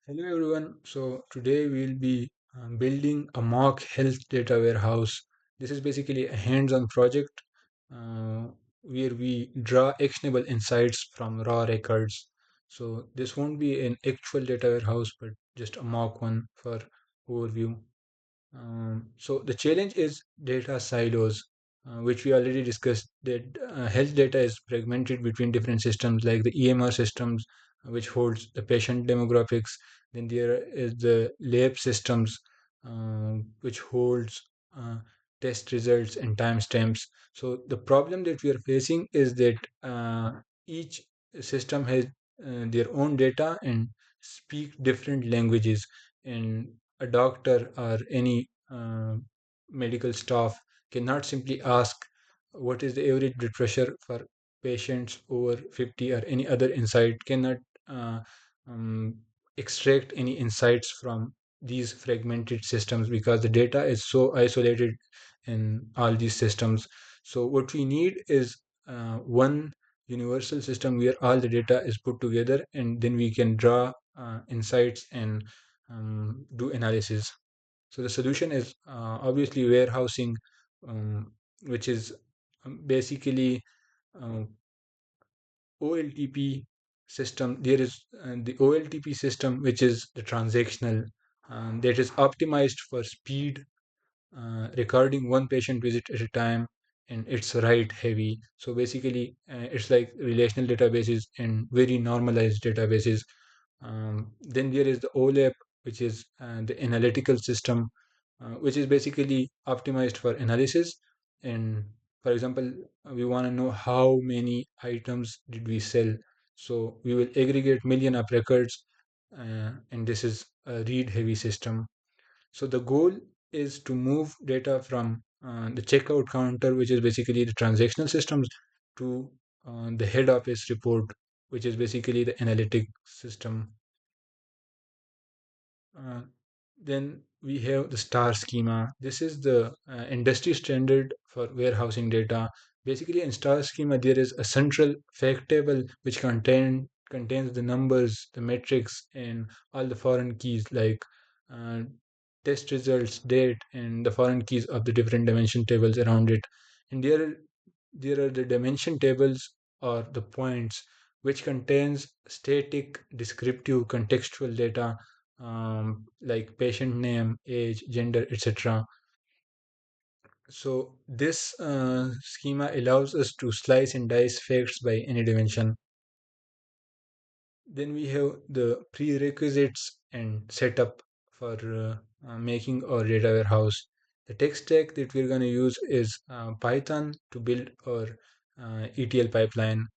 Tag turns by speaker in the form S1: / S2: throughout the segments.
S1: Hello everyone. So today we'll be building a mock health data warehouse. This is basically a hands-on project uh, where we draw actionable insights from raw records. So this won't be an actual data warehouse, but just a mock one for overview. So the challenge is data silos, which we already discussed. That health data is fragmented between different systems, like the EMR systems, which holds the patient demographics. Then there is the lab systems, which holds test results and timestamps. So the problem that we are facing is that each system has their own data and speak different languages, and a doctor or any medical staff cannot simply ask what is the average blood pressure for patients over 50 or any other insight, cannot uh, um, extract any insights from these fragmented systems because the data is so isolated in all these systems. So what we need is one universal system where all the data is put together, and then we can draw insights and do analysis. So the solution is obviously warehousing, um, which is basically uh, OLTP system. There is the OLTP system, which is the transactional, that is optimized for speed, recording one patient visit at a time, and it's write heavy. So basically, it's like relational databases and very normalized databases. Then there is the OLAP, which is the analytical system, which is basically optimized for analysis. And for example, we want to know how many items did we sell. So we will aggregate million of records, and this is a read-heavy system. So the goal is to move data from the checkout counter, which is basically the transactional systems, to the head office report, which is basically the analytic system. Uh, then we have the star schema. This is the industry standard for warehousing data. Basically, in star schema, there is a central fact table which contains the numbers, the metrics, and all the foreign keys like uh, test results, date, and the foreign keys of the different dimension tables around it. And there are the dimension tables or the points which contains static, descriptive, contextual data like patient name, age, gender, etc. So this schema allows us to slice and dice facts by any dimension. Then we have the prerequisites and setup for making our data warehouse. The tech stack that we're going to use is Python to build our ETL pipeline.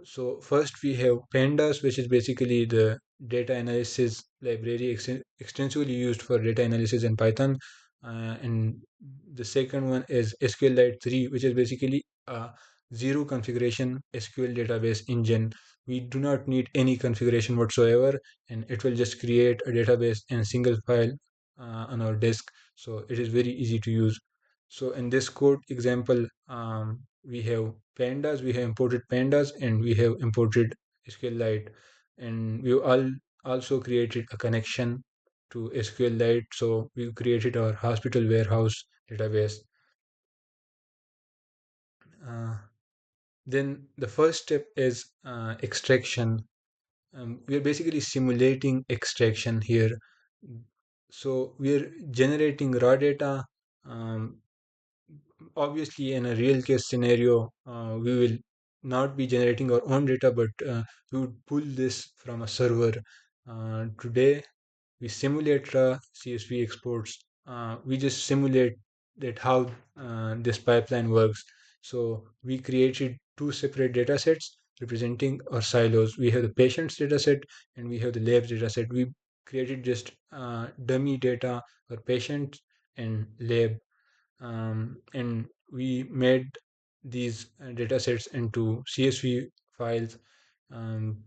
S1: So first we have pandas, which is basically the data analysis library extensively used for data analysis in Python. And the second one is SQLite 3, which is basically a zero configuration SQL database engine. We do not need any configuration whatsoever, and it will just create a database in a single file on our disk. So it is very easy to use. So in this code example, we have imported pandas, and we have imported SQLite, and we all also created a connection to SQLite. So we created our hospital warehouse database. Uh, then the first step is extraction. We are basically simulating extraction here. So we are generating raw data. Um, Obviously, in a real case scenario, we will not be generating our own data, but we would pull this from a server. Today, we simulate CSV exports. We just simulate that how this pipeline works. So we created two separate data sets representing our silos. We have the patient's data set and we have the lab's data set. We created just dummy data for patient and lab, and we made these data sets into CSV files. Um,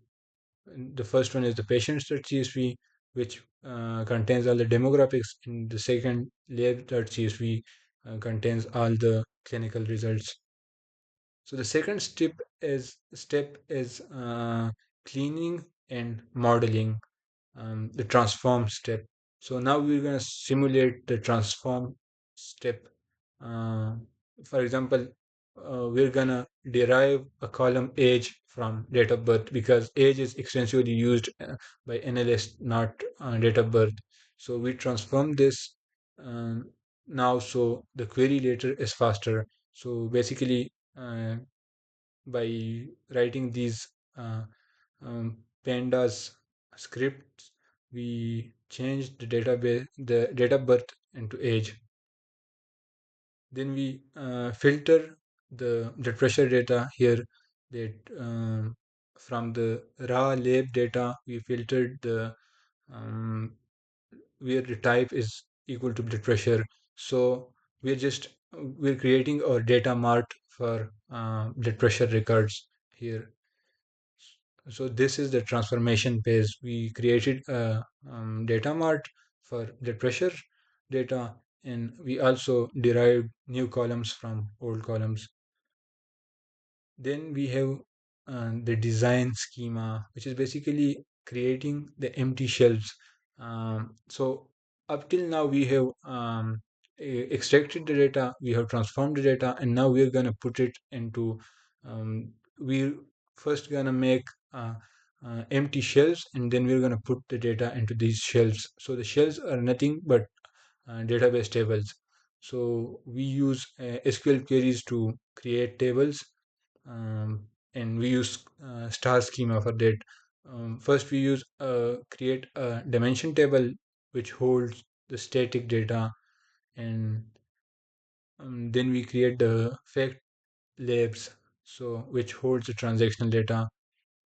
S1: the first one is the patients.csv, which contains all the demographics, and the second layer.csv contains all the clinical results. So the second step is cleaning and modeling. the transform step. So now we're going to simulate the transform step. Uh, for example, we're going to derive a column age from date of birth because age is extensively used by analysts, not date of birth. So we transform this um, now so the query later is faster. So basically, by writing these pandas scripts, we change the database, the date of birth into age. Then we filter the blood pressure data here. That from the raw lab data, we filtered the where the type is equal to blood pressure. So we're creating our data mart for blood pressure records here. So this is the transformation phase. We created a data mart for blood pressure data, and we also derived new columns from old columns. Then we have the design schema, which is basically creating the empty shelves. So up till now, we have extracted the data, we have transformed the data, and now we're going to put it into, we're first going to make empty shelves, and then we're going to put the data into these shelves. So the shelves are nothing but database tables. So we use SQL queries to create tables, and we use star schema for that. First, we use create a dimension table which holds the static data, and then we create the fact labs, so which holds the transactional data.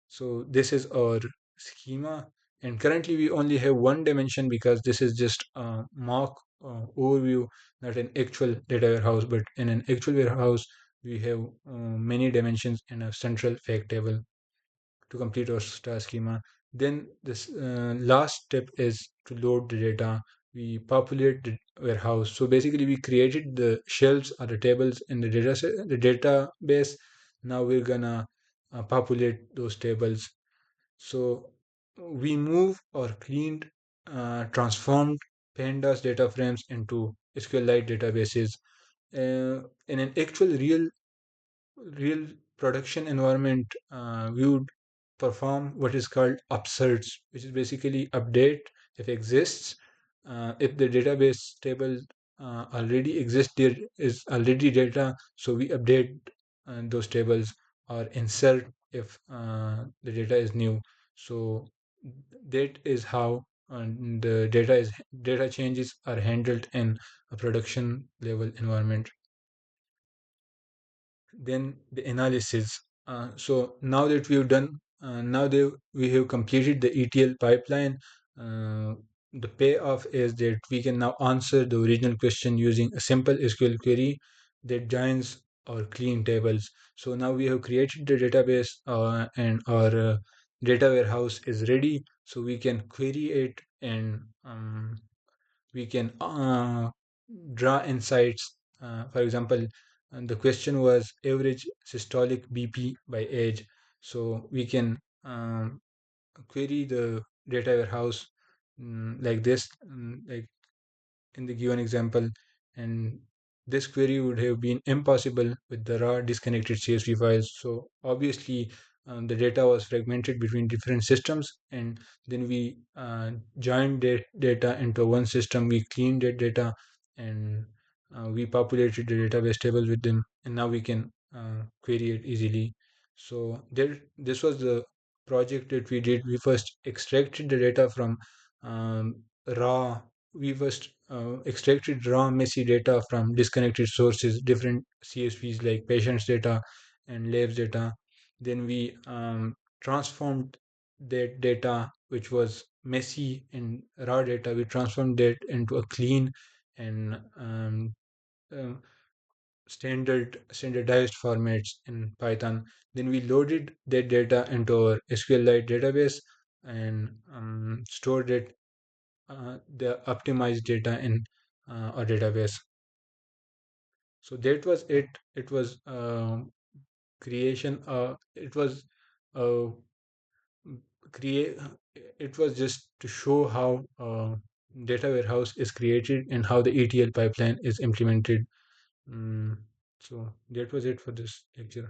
S1: So this is our schema, and currently we only have one dimension because this is just a mock overview, not an actual data warehouse. But in an actual warehouse, we have many dimensions in a central fact table to complete our star schema. Then this last step is to load the data. We populate the warehouse. So basically, we created the shelves or the tables in the data set, the database. Now we're gonna populate those tables. So we move or cleaned, transformed pandas data frames into SQLite databases. In an actual real production environment, we would perform what is called upserts, which is basically update if exists. If the database table already exists, there is already data, so we update those tables, or insert if the data is new. So that is how the data changes are handled in a production level environment. Then the analysis. So now that we've done, now that we have completed the ETL pipeline, uh, the payoff is that we can now answer the original question using a simple SQL query that joins our clean tables. So now we have created the database, and our data warehouse is ready. So we can query it, and we can draw insights. For example, and the question was average systolic BP by age. So we can query the data warehouse like this, like in the given example, and this query would have been impossible with the raw disconnected CSV files. So obviously, the data was fragmented between different systems, and then we joined that data into one system. We cleaned that data, and we populated the database table with them, and now we can query it easily. So this was the project that we did. We first extracted the data from raw we first extracted raw messy data from disconnected sources, different CSVs like patients data and labs data. Then we transformed that data, which was messy and raw data, we transformed that into a clean and um, standardized formats in Python. Then we loaded that data into our SQLite database and stored it, the optimized data in a database. So that was it. It was creation. It was uh, create. it was just to show how data warehouse is created and how the ETL pipeline is implemented. Mm, so that was it for this lecture.